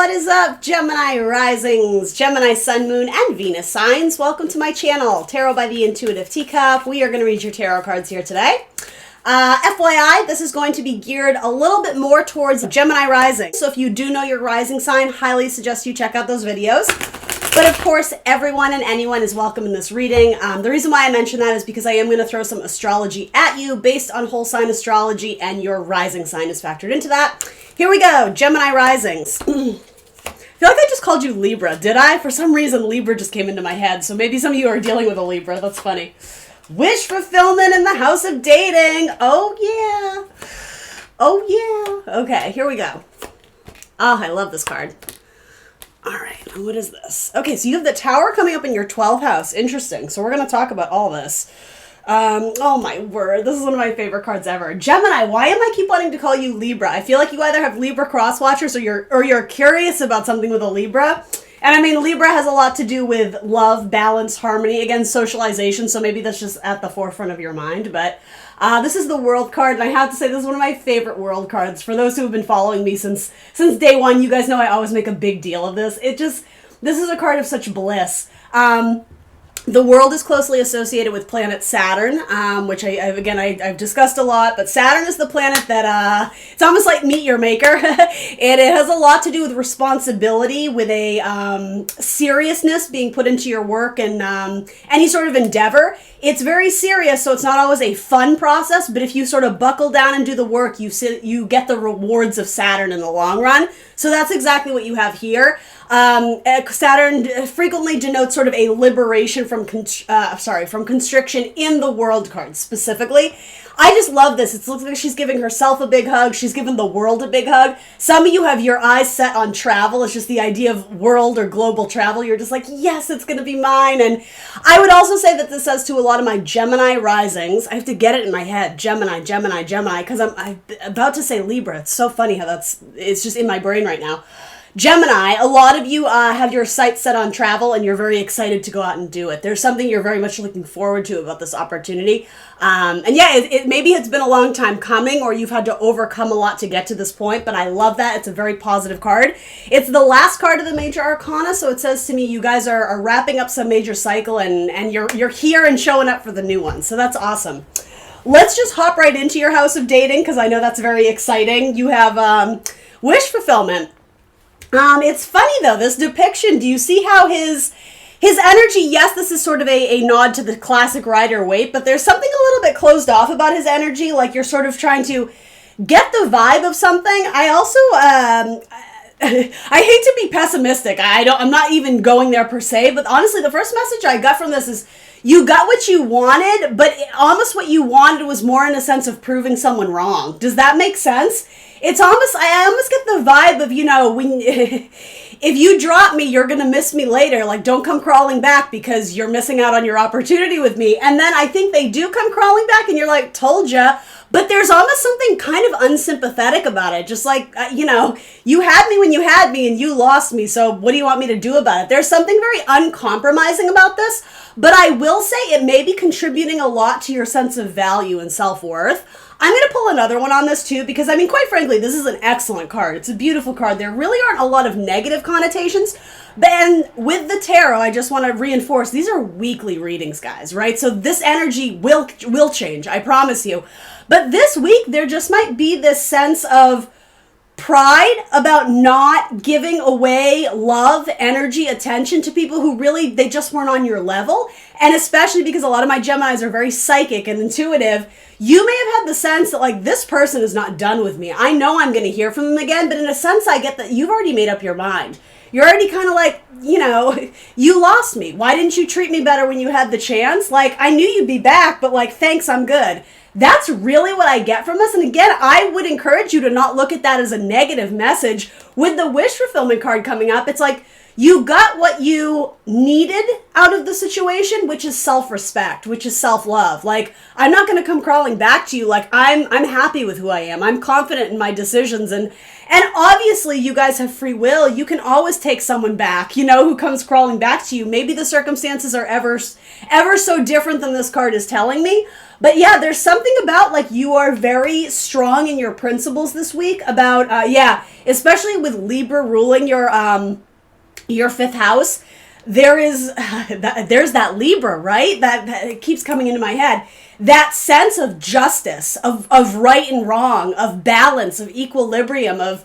What is up, Gemini Risings, Gemini Sun, Moon, and Venus signs? Welcome to my channel, Tarot by the Intuitive Teacup. We are going to read your tarot cards here today. FYI, this is going to be geared a little bit more towards Gemini Rising. So if you do know your rising sign, highly suggest you check out those videos. But of course, everyone and anyone is welcome in this reading. The reason why I mention that is because I am going to throw some astrology at you based on whole sign astrology, and your rising sign is factored into that. Here we go, Gemini Risings. I feel like I just called you Libra, did I? For some reason, Libra just came into my head, so maybe some of you are dealing with a Libra. That's funny. Wish fulfillment in the house of dating. Oh, yeah. Oh, yeah. Okay, here we go. Oh, I love this card. All right, what is this? Okay, so you have the Tower coming up in your 12th house. Interesting. So we're going to talk about all this. Oh my word, this is one of my favorite cards ever. Gemini, why am I keep wanting to call you Libra? I feel like you either have Libra cross watchers or you're curious about something with a Libra. And I mean, Libra has a lot to do with love, balance, harmony, again, socialization, so maybe that's just at the forefront of your mind. But this is the World card, and I have to say this is one of my favorite World cards. For those who have been following me since day one, you guys know I always make a big deal of this. This is a card of such bliss. The World is closely associated with planet Saturn, which I've discussed a lot, but Saturn is the planet that, it's almost like meet your maker, and it has a lot to do with responsibility, with a seriousness being put into your work and any sort of endeavor. It's very serious, so it's not always a fun process, but if you sort of buckle down and do the work, you get the rewards of Saturn in the long run. So that's exactly what you have here. Saturn frequently denotes sort of a liberation from constriction in the World card specifically. I just love this. It looks like she's giving herself a big hug. She's giving the world a big hug. Some of you have your eyes set on travel. It's just the idea of world or global travel. You're just like, yes, it's going to be mine. And I would also say that this says to a lot of my Gemini risings, I have to get it in my head, Gemini, because I'm about to say Libra. It's so funny how it's just in my brain right now. Gemini, a lot of you have your sights set on travel and you're very excited to go out and do it. There's something you're very much looking forward to about this opportunity. And yeah, maybe it's been a long time coming, or you've had to overcome a lot to get to this point, but I love that. It's a very positive card. It's the last card of the major arcana, so it says to me you guys are wrapping up some major cycle and you're here and showing up for the new one. So that's awesome. Let's just hop right into your house of dating, because I know that's very exciting. You have wish fulfillment. It's funny though, this depiction, do you see how his energy, yes, this is sort of a nod to the classic Rider-Waite, but there's something a little bit closed off about his energy, like you're sort of trying to get the vibe of something. I also, I hate to be pessimistic, I'm not even going there per se, but honestly, the first message I got from this is, you got what you wanted, but almost what you wanted was more in a sense of proving someone wrong. Does that make sense? I almost get the vibe of, when if you drop me, you're going to miss me later. Like, don't come crawling back because you're missing out on your opportunity with me. And then I think they do come crawling back and you're like, told ya. But there's almost something kind of unsympathetic about it. Just like, you had me when you had me and you lost me. So what do you want me to do about it? There's something very uncompromising about this. But I will say it may be contributing a lot to your sense of value and self-worth. I'm going to pull another one on this too, because quite frankly, this is an excellent card. It's a beautiful card. There really aren't a lot of negative connotations. And with the tarot, I just want to reinforce, these are weekly readings, guys, right? So this energy will change, I promise you. But this week, there just might be this sense of pride about not giving away love, energy, attention to people who really, they just weren't on your level. And especially because a lot of my Geminis are very psychic and intuitive, you may have had the sense that like, this person is not done with me. I know I'm going to hear from them again, but in a sense, I get that you've already made up your mind. You're already kind of like, you lost me. Why didn't you treat me better when you had the chance? Like, I knew you'd be back, but like, thanks, I'm good. That's really what I get from this. And again, I would encourage you to not look at that as a negative message. With the wish fulfillment card coming up, it's like, You got what you needed out of the situation, which is self-respect, which is self-love. Like, I'm not going to come crawling back to you. Like, I'm happy with who I am. I'm confident in my decisions. And obviously you guys have free will. You can always take someone back, you know, who comes crawling back to you. Maybe the circumstances are ever so different than this card is telling me. But yeah, there's something about, like, you are very strong in your principles this week about, especially with Libra ruling your fifth house. There's that Libra, right? That it keeps coming into my head. That sense of justice, of right and wrong, of balance, of equilibrium, of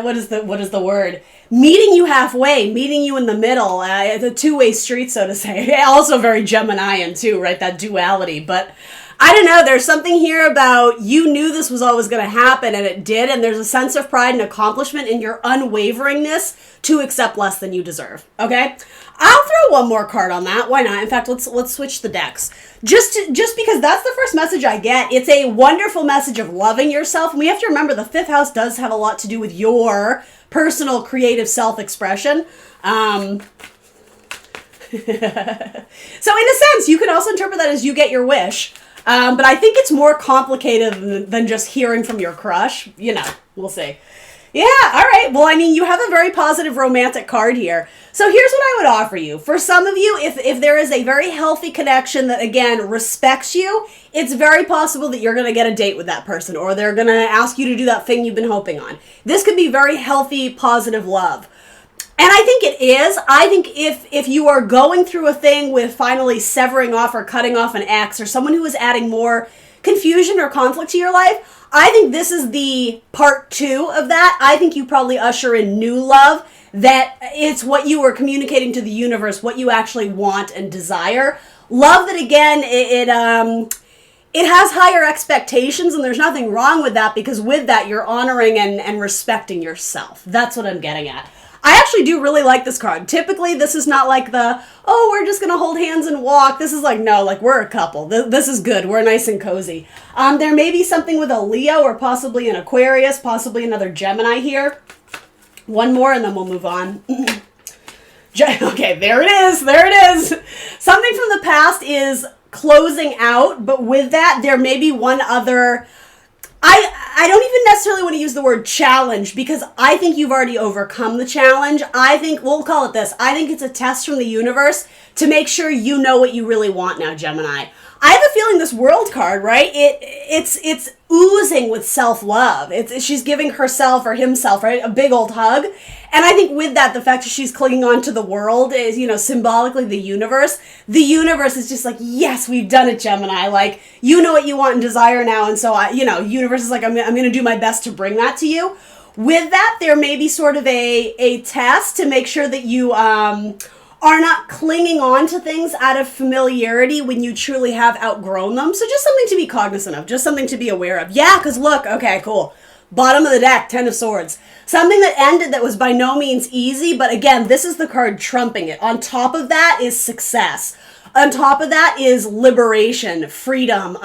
what is the word? Meeting you halfway, meeting you in the middle, the two-way street, so to say. Also very Geminian too, right? That duality. But I don't know, there's something here about you knew this was always going to happen, and it did, and there's a sense of pride and accomplishment in your unwaveringness to accept less than you deserve, okay? I'll throw one more card on that. Why not? In fact, let's switch the decks. Just because that's the first message I get. It's a wonderful message of loving yourself, and we have to remember the fifth house does have a lot to do with your personal creative self-expression. So in a sense, you can also interpret that as you get your wish. But I think it's more complicated than just hearing from your crush. You know, we'll see. Yeah, all right. Well, I mean, you have a very positive romantic card here. So here's what I would offer you. For some of you, if there is a very healthy connection that, again, respects you, it's very possible that you're going to get a date with that person, or they're going to ask you to do that thing you've been hoping on. This could be very healthy, positive love. And I think it is. I think if you are going through a thing with finally severing off or cutting off an ex, or someone who is adding more confusion or conflict to your life, I think this is the part 2 of that. I think you probably usher in new love, that it's what you are communicating to the universe, what you actually want and desire. Love that, again, it has higher expectations, and there's nothing wrong with that, because with that, you're honoring and respecting yourself. That's what I'm getting at. I actually do really like this card. Typically, this is not like we're just going to hold hands and walk. This is like, no, like, we're a couple. This is good. We're nice and cozy. There may be something with a Leo or possibly an Aquarius, possibly another Gemini here. One more and then we'll move on. Okay, there it is. There it is. Something from the past is closing out, but with that, there may be one other... I don't even necessarily want to use the word challenge, because I think you've already overcome the challenge. I think, we'll call it this, I think it's a test from the universe to make sure you know what you really want now, Gemini. I have a feeling this World card, right? It's oozing with self-love. She's giving herself or himself, right, a big old hug. And I think with that, the fact that she's clinging on to the world is, you know, symbolically the universe. The universe is just like, yes, we've done it, Gemini. Like, you know what you want and desire now. And so, universe is like, I'm going to do my best to bring that to you. With that, there may be sort of a test to make sure that you are not clinging on to things out of familiarity when you truly have outgrown them. So just something to be cognizant of, just something to be aware of. Yeah, because look, okay, cool. Bottom of the deck, 10 of Swords. Something that ended that was by no means easy, but again, this is the card trumping it. On top of that is success. On top of that is liberation, freedom,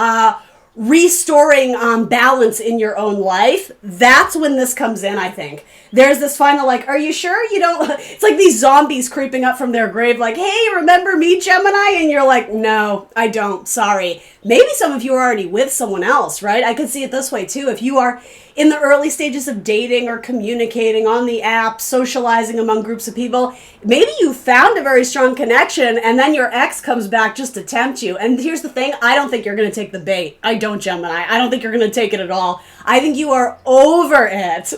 restoring balance in your own life. That's when this comes in, I think. There's this final, like, are you sure you don't... It's like these zombies creeping up from their grave, like, hey, remember me, Gemini? And you're like, no, I don't, sorry. Maybe some of you are already with someone else, right? I could see it this way, too. If you are in the early stages of dating or communicating on the app, socializing among groups of people, maybe you found a very strong connection, and then your ex comes back just to tempt you. And here's the thing, I don't think you're going to take the bait. I don't, Gemini. I don't think you're going to take it at all. I think you are over it.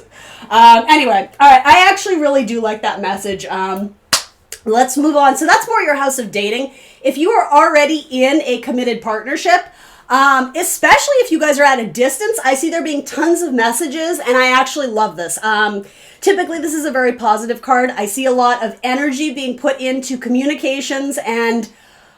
Anyway, all right, I actually really do like that message. Let's move on. So that's more your house of dating. If you are already in a committed partnership, especially if you guys are at a distance, I see there being tons of messages, and I actually love this. Typically, this is a very positive card. I see a lot of energy being put into communications, and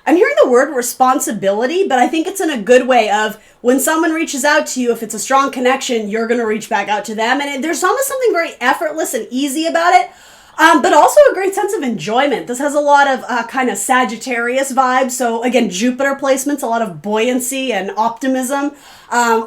I'm hearing the word responsibility, but I think it's in a good way of when someone reaches out to you, if it's a strong connection, you're going to reach back out to them. And there's almost something very effortless and easy about it, but also a great sense of enjoyment. This has a lot of kind of Sagittarius vibes. So again, Jupiter placements, a lot of buoyancy and optimism,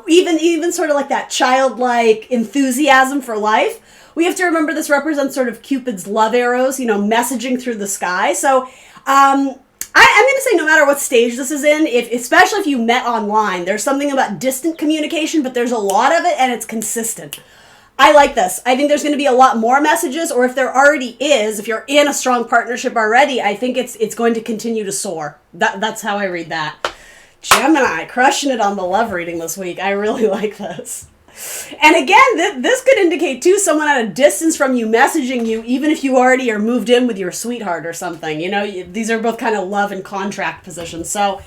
even sort of like that childlike enthusiasm for life, we have to remember this represents sort of Cupid's love arrows, messaging through the sky. So I'm going to say no matter what stage this is in, especially if you met online, there's something about distant communication, but there's a lot of it and it's consistent. I like this. I think there's going to be a lot more messages, or if there already is, if you're in a strong partnership already, I think it's going to continue to soar. That's how I read that. Gemini, crushing it on the love reading this week. I really like this. And again, this could indicate, too, someone at a distance from you messaging you, even if you already are moved in with your sweetheart or something. These are both kind of love and contract positions. So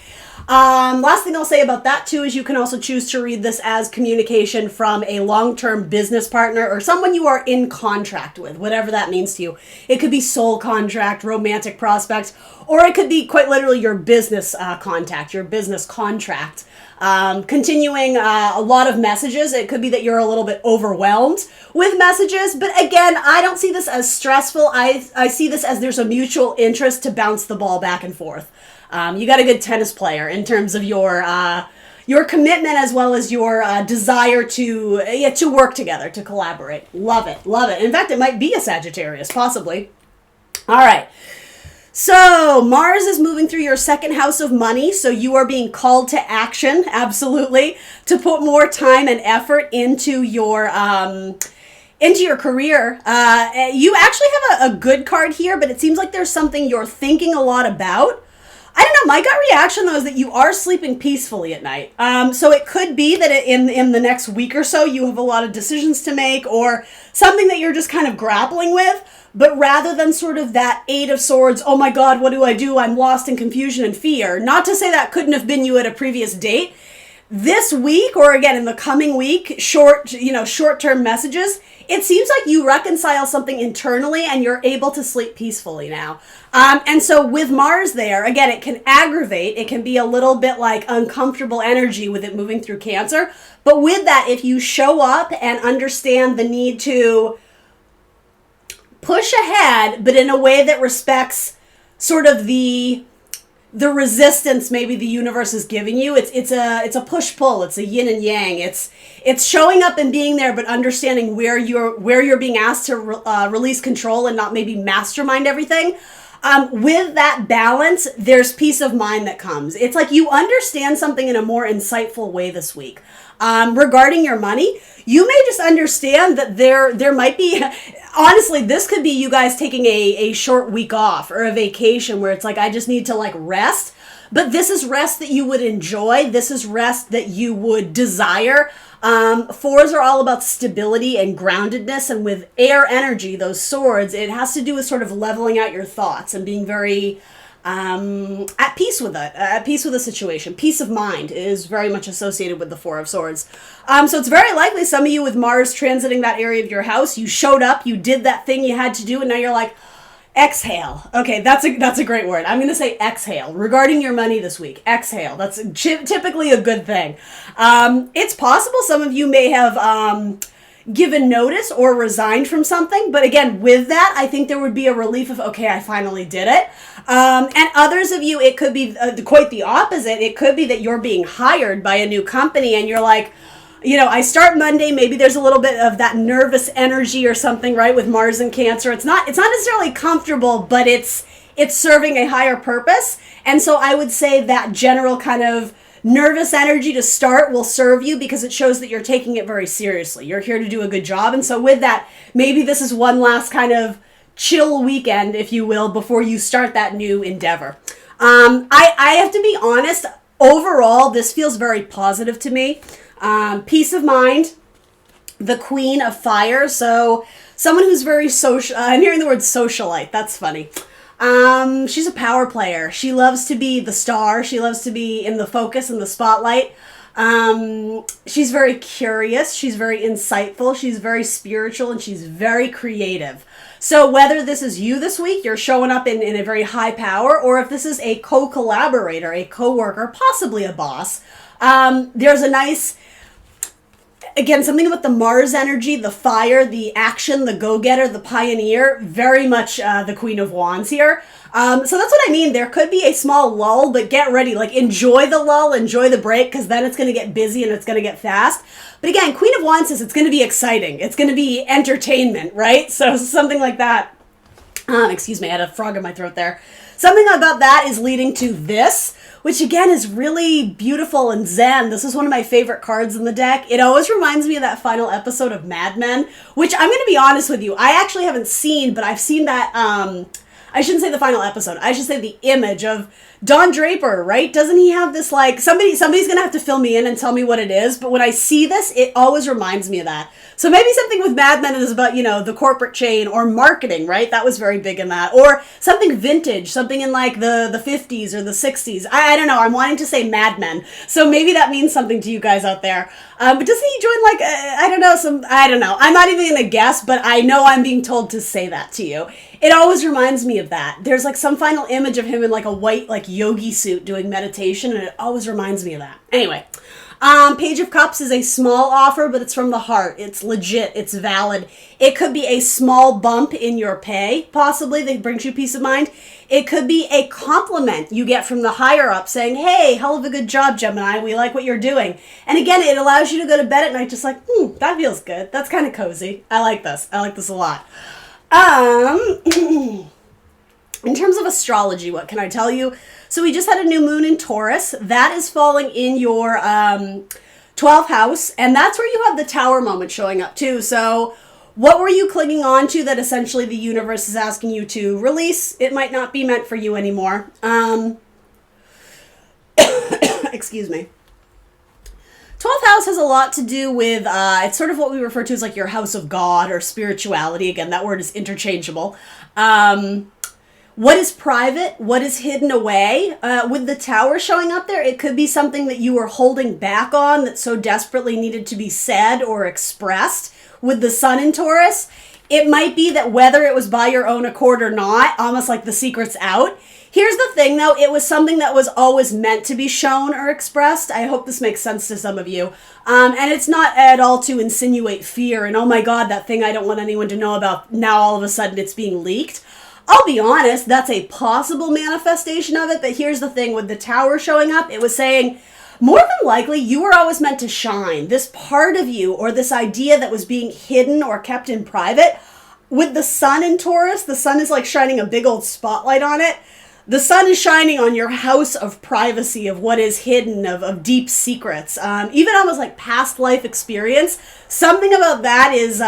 last thing I'll say about that, too, is you can also choose to read this as communication from a long-term business partner or someone you are in contract with, whatever that means to you. It could be soul contract, romantic prospects, or it could be quite literally your business contact, your business contract. Continuing a lot of messages. It could be that you're a little bit overwhelmed with messages, but again, I don't see this as stressful. I see this as there's a mutual interest to bounce the ball back and forth. You got a good tennis player in terms of your commitment as well as your desire to work together, to collaborate. Love it, love it. In fact, it might be a Sagittarius, possibly. All right. So Mars is moving through your second house of money, so you are being called to action, absolutely, to put more time and effort into your career. You actually have a good card here, but it seems like there's something you're thinking a lot about. I don't know, my gut reaction, though, is that you are sleeping peacefully at night. So it could be that in the next week or so, you have a lot of decisions to make or something that you're just kind of grappling with. But rather than sort of that Eight of Swords, oh my God, what do I do? I'm lost in confusion and fear. Not to say that couldn't have been you at a previous date. This week, or again in the coming week, short-term messages, it seems like you reconcile something internally and you're able to sleep peacefully now. And so with Mars there, again, it can aggravate. It can be a little bit like uncomfortable energy with it moving through Cancer. But with that, if you show up and understand the need to push ahead, but in a way that respects sort of the resistance maybe the universe is giving you. It's a push-pull. It's a yin and yang. It's showing up and being there, but understanding where you're being asked to release control and not maybe mastermind everything. With that balance, there's peace of mind that comes. It's like you understand something in a more insightful way this week. Regarding your money, you may just understand that there might be, honestly, this could be you guys taking a short week off or a vacation where it's like, I just need to like rest. But this is rest that you would enjoy. This is rest that you would desire. Fours are all about stability and groundedness. And with air energy, those swords, it has to do with sort of leveling out your thoughts and being very at peace with it, at peace with the situation. Peace of mind is very much associated with the Four of Swords. So it's very likely some of you with Mars transiting that area of your house, you showed up, you did that thing you had to do, and now you're like, exhale. Okay, that's a great word. I'm going to say exhale. Regarding your money this week, exhale. That's typically a good thing. It's possible some of you may have given notice or resigned from something. But again, with that, I think there would be a relief of, okay, I finally did it. And others of you, it could be quite the opposite. It could be that you're being hired by a new company and you're like, I start Monday, maybe there's a little bit of that nervous energy or something, right, with Mars and Cancer. It's not necessarily comfortable, but it's serving a higher purpose. And so I would say that general kind of nervous energy to start will serve you because it shows that you're taking it very seriously. You're here to do a good job. And so with that, maybe this is one last kind of chill weekend, if you will, before you start that new endeavor. I have to be honest, overall, this feels very positive to me. Peace of mind, the Queen of Fire. So someone who's very social. I'm hearing the word socialite. That's funny. She's a power player. She loves to be the star. She loves to be in the focus and the spotlight. She's very curious. She's very insightful. She's very spiritual and she's very creative. So whether this is you this week, you're showing up in a very high power, or if this is a co-collaborator, a co-worker, possibly a boss, there's a nice, again, something about the Mars energy, the fire, the action, the go-getter, the pioneer, very much the Queen of Wands here. So that's what I mean. There could be a small lull, but get ready. Like, enjoy the lull, enjoy the break, because then it's going to get busy and it's going to get fast. But again, Queen of Wands says it's going to be exciting. It's going to be entertainment, right? So something like that. Excuse me, I had a frog in my throat there. Something about that is leading to this, which again is really beautiful and zen. This is one of my favorite cards in the deck. It always reminds me of that final episode of Mad Men, which I'm going to be honest with you, I actually haven't seen, but I've seen that, I shouldn't say the final episode, I should say the image of Don Draper, right? Doesn't he have this, like, somebody's going to have to fill me in and tell me what it is, but when I see this, it always reminds me of that. So maybe something with Mad Men is about, you know, the corporate chain or marketing, right? That was very big in that. Or something vintage, something in like the 50s or the 60s. I don't know. I'm wanting to say Mad Men. So maybe that means something to you guys out there. But doesn't he join like, I don't know. I'm not even going to guess, but I know I'm being told to say that to you. It always reminds me of that. There's like some final image of him in like a white like yogi suit doing meditation, and it always reminds me of that. Anyway. Page of Cups is a small offer, but it's from the heart. It's legit. It's valid. It could be a small bump in your pay, possibly, that brings you peace of mind. It could be a compliment you get from the higher up saying, hey, hell of a good job, Gemini. We like what you're doing. And again, it allows you to go to bed at night just like, that feels good. That's kind of cozy. I like this. I like this a lot. In terms of astrology, what can I tell you? So we just had a new moon in Taurus. That is falling in your 12th house, and that's where you have the Tower moment showing up too. So what were you clinging on to that essentially the universe is asking you to release? It might not be meant for you anymore. Excuse me. 12th house has a lot to do with, it's sort of what we refer to as like your house of God or spirituality. Again, that word is interchangeable. What is private? What is hidden away? With the Tower showing up there, it could be something that you were holding back on that so desperately needed to be said or expressed. With the Sun in Taurus, it might be that whether it was by your own accord or not, almost like the secret's out. Here's the thing, though. It was something that was always meant to be shown or expressed. I hope this makes sense to some of you. And it's not at all to insinuate fear and, oh my God, that thing I don't want anyone to know about, now all of a sudden it's being leaked. I'll be honest, that's a possible manifestation of it, but here's the thing, with the Tower showing up, it was saying, more than likely, you were always meant to shine. This part of you, or this idea that was being hidden or kept in private, with the Sun in Taurus, the Sun is like shining a big old spotlight on it. The Sun is shining on your house of privacy, of what is hidden, of deep secrets, even almost like past life experience. Something about that is...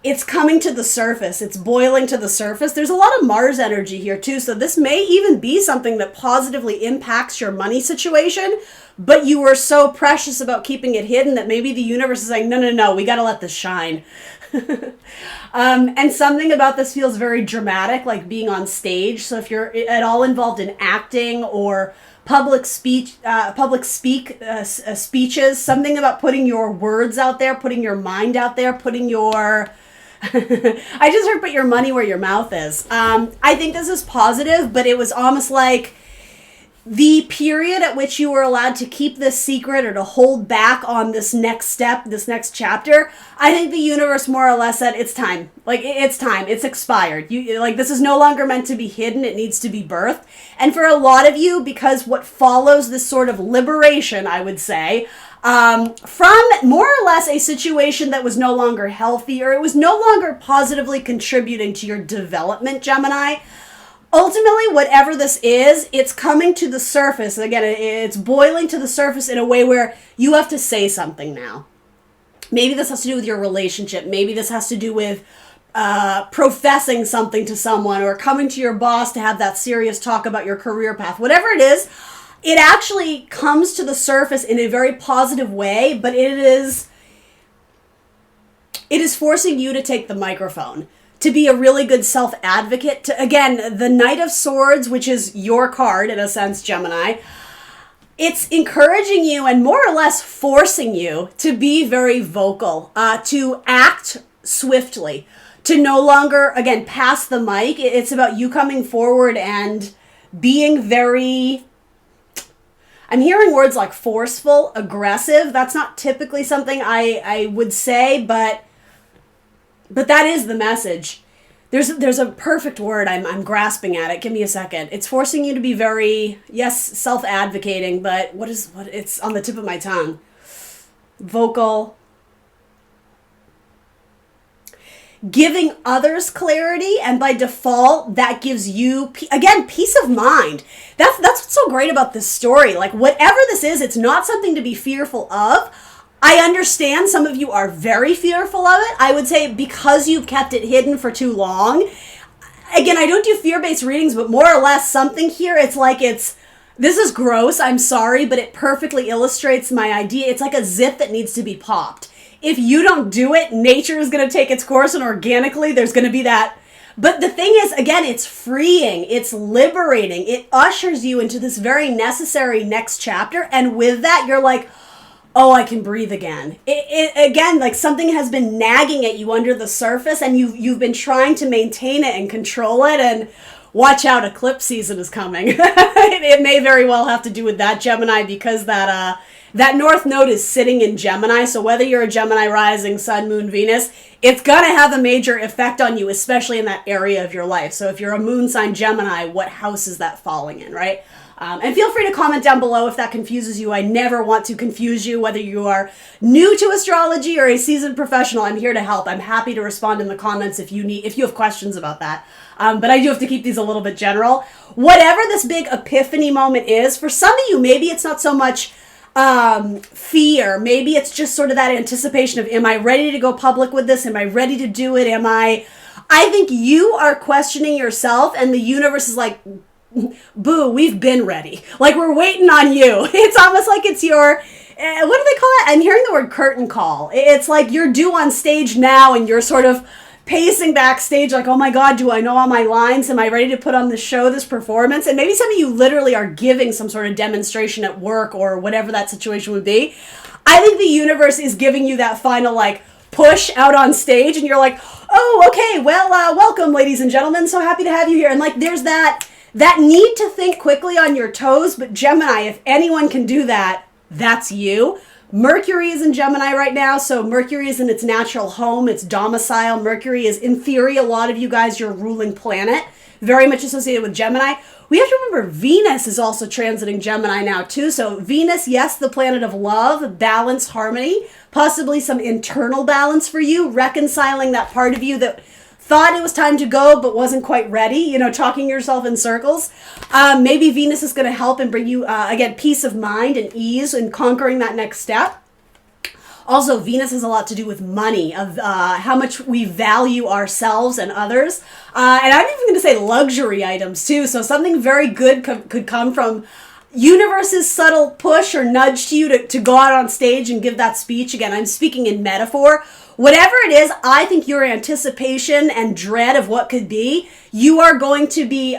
it's coming to the surface. It's boiling to the surface. There's a lot of Mars energy here too. So this may even be something that positively impacts your money situation, but you were so precious about keeping it hidden that maybe the universe is saying, no, we got to let this shine. And something about this feels very dramatic, like being on stage. So if you're at all involved in acting or speeches, something about putting your words out there, putting your mind out there, putting your... I just heard put your money where your mouth is. I think this is positive, but it was almost like the period at which you were allowed to keep this secret or to hold back on this next step, this next chapter. I think the universe more or less said, it's time. Like, it's time. It's expired. This is no longer meant to be hidden. It needs to be birthed. And for a lot of you, because what follows this sort of liberation, I would say, from more or less a situation that was no longer healthy, or it was no longer positively contributing to your development, Gemini. Ultimately, whatever this is, it's coming to the surface. Again, it's boiling to the surface in a way where you have to say something now. Maybe this has to do with your relationship. Maybe this has to do with professing something to someone, or coming to your boss to have that serious talk about your career path. Whatever it is, it actually comes to the surface in a very positive way, but it is forcing you to take the microphone, to be a really good self-advocate. To, again, the Knight of Swords, which is your card in a sense, Gemini, it's encouraging you and more or less forcing you to be very vocal, to act swiftly, to no longer, again, pass the mic. It's about you coming forward and being very... I'm hearing words like forceful, aggressive. That's not typically something I would say, but that is the message. there's a perfect word. I'm grasping at it. Give me a second. It's forcing you to be very, yes, self-advocating, but what it's on the tip of my tongue. Vocal. Giving others clarity, and by default that gives you again peace of mind. That's what's so great about this story. Like, whatever this is, it's not something to be fearful of. I understand some of you are very fearful of it. I would say because you've kept it hidden for too long. Again, I don't do fear-based readings, but more or less something here, this is gross, I'm sorry, but it perfectly illustrates my idea. It's like a zip that needs to be popped. If you don't do it, nature is going to take its course, and organically there's going to be that. But the thing is, again, it's freeing, it's liberating. It ushers you into this very necessary next chapter. And with that, you're like, oh, I can breathe again. Again, like something has been nagging at you under the surface, and you've been trying to maintain it and control it. And watch out, eclipse season is coming. It may very well have to do with that, Gemini, because that North Node is sitting in Gemini, so whether you're a Gemini rising, Sun, Moon, Venus, it's going to have a major effect on you, especially in that area of your life. So if you're a moon sign Gemini, what house is that falling in, right? And feel free to comment down below if that confuses you. I never want to confuse you, whether you are new to astrology or a seasoned professional. I'm here to help. I'm happy to respond in the comments if you have questions about that. But I do have to keep these a little bit general. Whatever this big epiphany moment is, for some of you, maybe it's not so much fear. Maybe it's just sort of that anticipation of, am I ready to go public with this? Am I ready to do it? I think you are questioning yourself, and the universe is like, boo, we've been ready. Like, we're waiting on you. It's almost like it's your, what do they call it? I'm hearing the word curtain call. It's like you're due on stage now, and you're sort of pacing backstage like, oh my God, do I know all my lines? Am I ready to put on this show, this performance? And maybe some of you literally are giving some sort of demonstration at work or whatever that situation would be. I think the universe is giving you that final like push out on stage, and you're like, oh, okay, well, welcome, ladies and gentlemen. So happy to have you here. And like, there's that need to think quickly on your toes. But Gemini, if anyone can do that, that's you. Mercury is in Gemini right now, so Mercury is in its natural home, its domicile. Mercury is, in theory, a lot of you guys, your ruling planet, very much associated with Gemini. We have to remember Venus is also transiting Gemini now, too. So Venus, yes, the planet of love, balance, harmony, possibly some internal balance for you, reconciling that part of you that thought it was time to go but wasn't quite ready, talking yourself in circles. Maybe Venus is going to help and bring you, again, peace of mind and ease in conquering that next step. Also, Venus has a lot to do with money, of how much we value ourselves and others. And I'm even going to say luxury items, too. So something very good could come from universe's subtle push or nudge to you to go out on stage and give that speech. Again, I'm speaking in metaphor. Whatever it is, I think your anticipation and dread of what could be, you are going to be,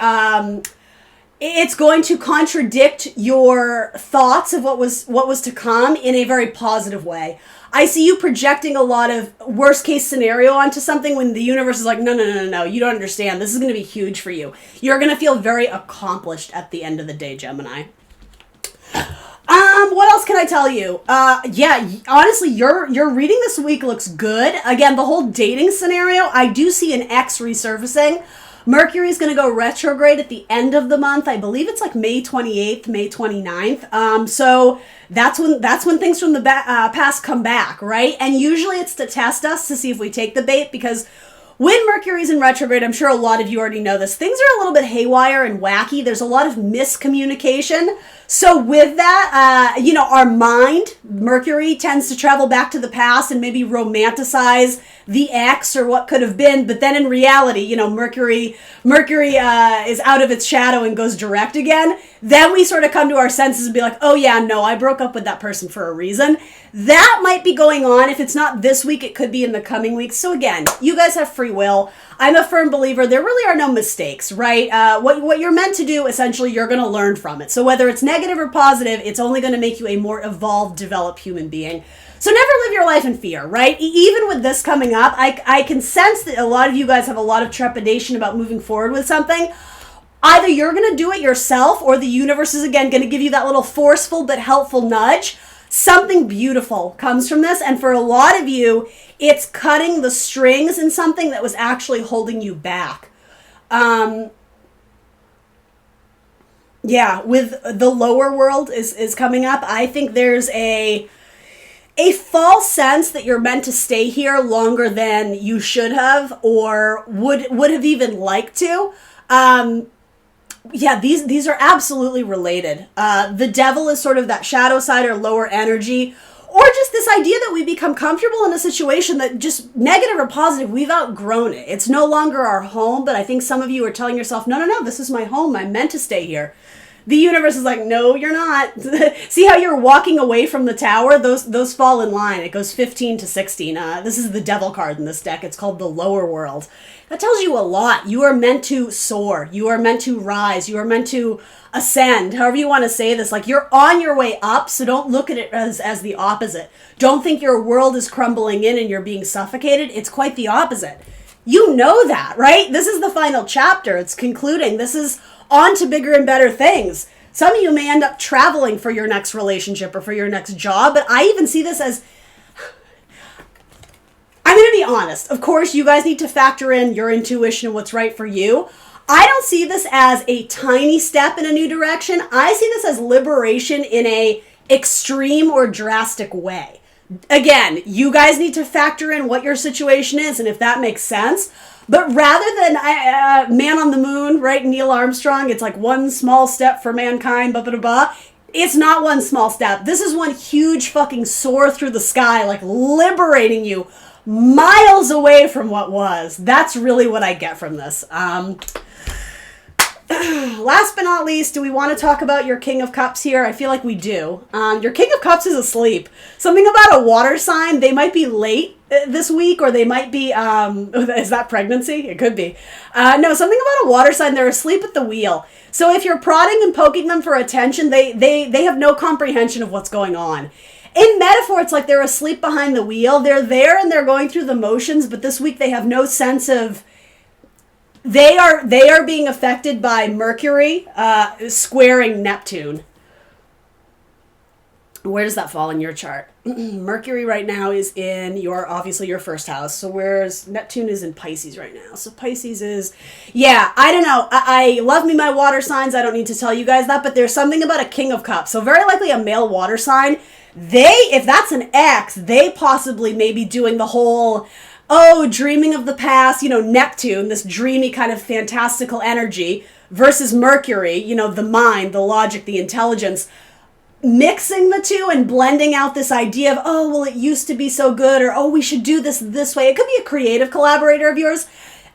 it's going to contradict your thoughts of what was to come in a very positive way. I see you projecting a lot of worst case scenario onto something when the universe is like, no, you don't understand. This is going to be huge for you. You're going to feel very accomplished at the end of the day, Gemini. What else can I tell you? Yeah, honestly, your reading this week looks good. Again, the whole dating scenario, I do see an X resurfacing. Mercury is going to go retrograde at the end of the month. I believe it's like May 28th, May 29th. So that's when things from the past come back, right? And usually it's to test us to see if we take the bait, because when Mercury's in retrograde, I'm sure a lot of you already know this, things are a little bit haywire and wacky. There's a lot of miscommunication. So with that, our mind, Mercury, tends to travel back to the past and maybe romanticize the ex or what could have been. But then in reality, Mercury is out of its shadow and goes direct again. Then we sort of come to our senses and be like, oh yeah, no, I broke up with that person for a reason. That might be going on. If it's not this week, it could be in the coming weeks. So again, you guys have free will. I'm a firm believer there really are no mistakes, right? What you're meant to do, essentially, you're going to learn from it. So whether it's negative or positive, it's only going to make you a more evolved, developed human being. So never live your life in fear, right? Even with this coming up, I can sense that a lot of you guys have a lot of trepidation about moving forward with something. Either you're going to do it yourself, or the universe is, again, going to give you that little forceful but helpful nudge. something beautiful comes from this. And for a lot of you, it's cutting the strings in something that was actually holding you back. Yeah, with the lower world is coming up. I think there's a false sense that you're meant to stay here longer than you should have or would have even liked to. Yeah, these are absolutely related. The devil is sort of that shadow side or lower energy, or just this idea that we become comfortable in a situation that just negative or positive, we've outgrown it. It's no longer our home, but I think some of you are telling yourself, no, this is my home. I'm meant to stay here. The universe is like, no, you're not. See how you're walking away from the tower? Those fall in line. It goes 15 to 16. This is the devil card in this deck. It's called the lower world. That tells you a lot. You are meant to soar. You are meant to rise. You are meant to ascend. However you want to say this. Like, you're on your way up, so don't look at it as the opposite. Don't think your world is crumbling in and you're being suffocated. It's quite the opposite. You know that, right? This is the final chapter. It's concluding. This is on to bigger and better things. Some of you may end up traveling for your next relationship or for your next job, but I even see this as, I'm going to be honest. Of course, you guys need to factor in your intuition and what's right for you. I don't see this as a tiny step in a new direction. I see this as liberation in a extreme or drastic way. Again, you guys need to factor in what your situation is and if that makes sense. But rather than Man on the Moon, right, Neil Armstrong, it's like one small step for mankind, blah, blah, blah. It's not one small step. This is one huge fucking soar through the sky, like liberating you miles away from what was. That's really what I get from this. Last but not least, do we want to talk about your King of Cups here? I feel like we do. Your King of Cups is asleep. Something about a water sign. They might be late this week, or they might be, is that pregnancy? It could be. No, something about a water sign. They're asleep at the wheel. So if you're prodding and poking them for attention, they have no comprehension of what's going on. In metaphor, it's like they're asleep behind the wheel. They're there and they're going through the motions, but this week they have no sense of... They are being affected by Mercury squaring Neptune. Where does that fall in your chart? Mercury right now is in obviously your first house. So whereas Neptune is in Pisces right now. So Pisces is, yeah, I don't know. I love me my water signs. I don't need to tell you guys that, but there's something about a King of Cups. So very likely a male water sign. If that's an X, they possibly may be doing the whole... dreaming of the past, Neptune, this dreamy kind of fantastical energy, versus Mercury, the mind, the logic, the intelligence, mixing the two and blending out this idea of, it used to be so good, or, we should do this way. It could be a creative collaborator of yours.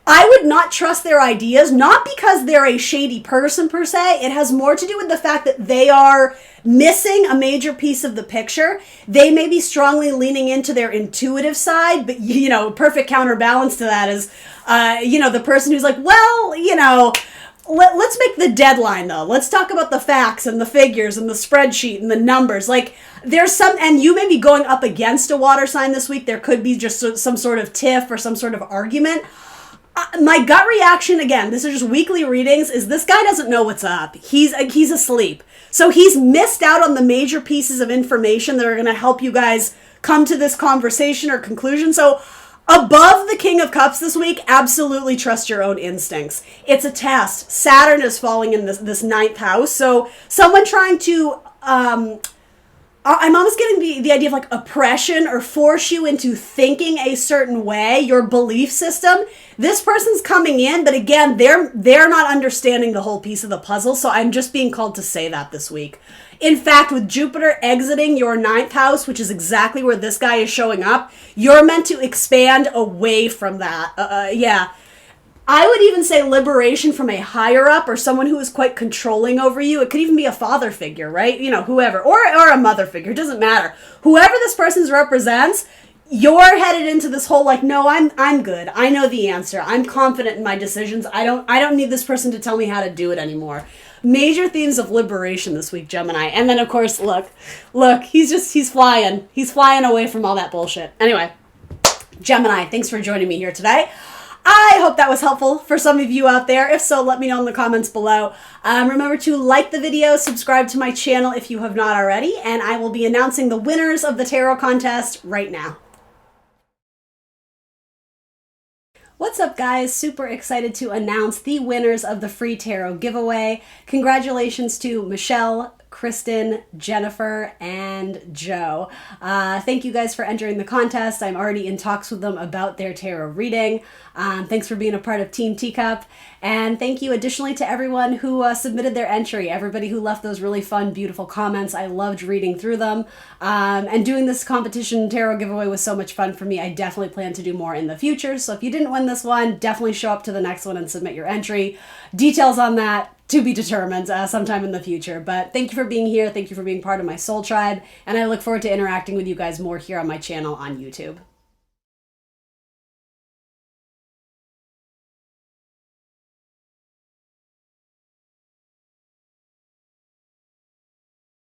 I would not trust their ideas, not because they're a shady person per se. It has more to do with the fact that they are missing a major piece of the picture. They may be strongly leaning into their intuitive side, but, perfect counterbalance to that is, the person who's like, let's make the deadline though. Let's talk about the facts and the figures and the spreadsheet and the numbers. Like there's and you may be going up against a water sign this week. There could be just some sort of tiff or some sort of argument. My gut reaction, again, this is just weekly readings, is this guy doesn't know what's up. He's asleep. So he's missed out on the major pieces of information that are going to help you guys come to this conversation or conclusion. So above the King of Cups this week, absolutely trust your own instincts. It's a test. Saturn is falling in this ninth house. So someone trying to... I'm almost getting the idea of like oppression or force you into thinking a certain way, your belief system. This person's coming in, but again, they're not understanding the whole piece of the puzzle. So I'm just being called to say that this week. In fact, with Jupiter exiting your ninth house, which is exactly where this guy is showing up, you're meant to expand away from that. Yeah. I would even say liberation from a higher up or someone who is quite controlling over you. It could even be a father figure, right? Whoever, or a mother figure, it doesn't matter. Whoever this person represents, you're headed into this whole like, no, I'm good. I know the answer. I'm confident in my decisions. I don't need this person to tell me how to do it anymore. Major themes of liberation this week, Gemini. And then of course, look, he's flying. He's flying away from all that bullshit. Anyway, Gemini, thanks for joining me here today. I hope that was helpful for some of you out there. If so, let me know in the comments below. Remember to like the video, subscribe to my channel if you have not already, and I will be announcing the winners of the tarot contest right now. What's up, guys? Super excited to announce the winners of the free tarot giveaway. Congratulations to Michelle, Kristen, Jennifer, and Joe. Thank you guys for entering the contest. I'm already in talks with them about their tarot reading. Thanks for being a part of Team Teacup. And thank you additionally to everyone who submitted their entry, everybody who left those really fun, beautiful comments. I loved reading through them. And doing this competition tarot giveaway was so much fun for me. I definitely plan to do more in the future. So if you didn't win this one, definitely show up to the next one and submit your entry. Details on that to be determined sometime in the future. But thank you for being here. Thank you for being part of my soul tribe. And I look forward to interacting with you guys more here on my channel on YouTube.